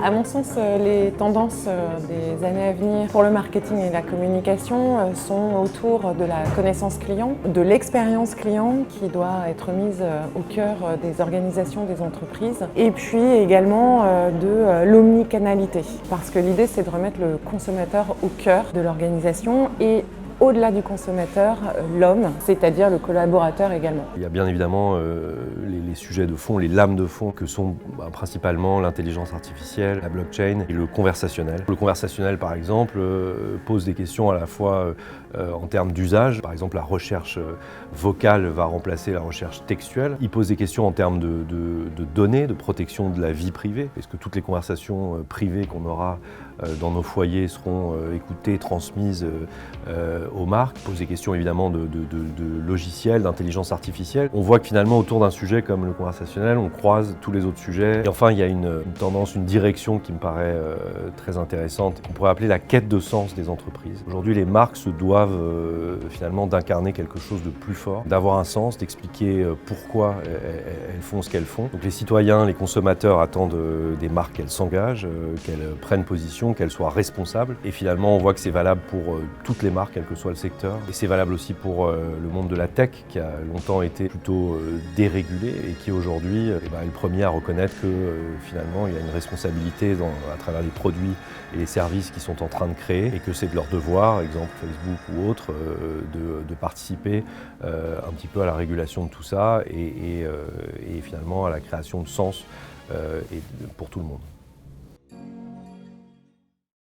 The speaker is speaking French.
À mon sens, les tendances des années à venir pour le marketing et la communication sont autour de la connaissance client, de l'expérience client qui doit être mise au cœur des organisations, des entreprises, et puis également de l'omnicanalité. Parce que l'idée, c'est de remettre le consommateur au cœur de l'organisation et au-delà du consommateur, l'homme, c'est-à-dire le collaborateur également. Il y a bien évidemment les sujets de fond, les lames de fond que sont principalement l'intelligence artificielle, la blockchain et le conversationnel. Le conversationnel par exemple pose des questions à la fois en termes d'usage. Par exemple, la recherche vocale va remplacer la recherche textuelle. Il pose des questions en termes de données, de protection de la vie privée. Est-ce que toutes les conversations privées qu'on aura dans nos foyers seront écoutées, transmises aux marques? Il pose des questions évidemment de logiciels, d'intelligence artificielle. On voit que finalement autour d'un sujet comme le conversationnel, on croise tous les autres sujets. Et enfin, il y a une tendance, une direction qui me paraît très intéressante, qu'on pourrait appeler la quête de sens des entreprises. Aujourd'hui, les marques se doivent finalement d'incarner quelque chose de plus fort, d'avoir un sens, d'expliquer pourquoi elles font ce qu'elles font. Donc les citoyens, les consommateurs attendent des marques qu'elles s'engagent, qu'elles prennent position, qu'elles soient responsables. Et finalement, on voit que c'est valable pour toutes les marques, quel que soit le secteur. Et c'est valable aussi pour le monde de la tech, qui a longtemps été plutôt dérégulé et qui aujourd'hui est le premier à reconnaître que finalement, il y a une responsabilité à travers les produits et les services qu'ils sont en train de créer et que c'est de leur devoir, exemple Facebook ou autre, de participer un petit peu à la régulation de tout ça et finalement à la création de sens pour tout le monde.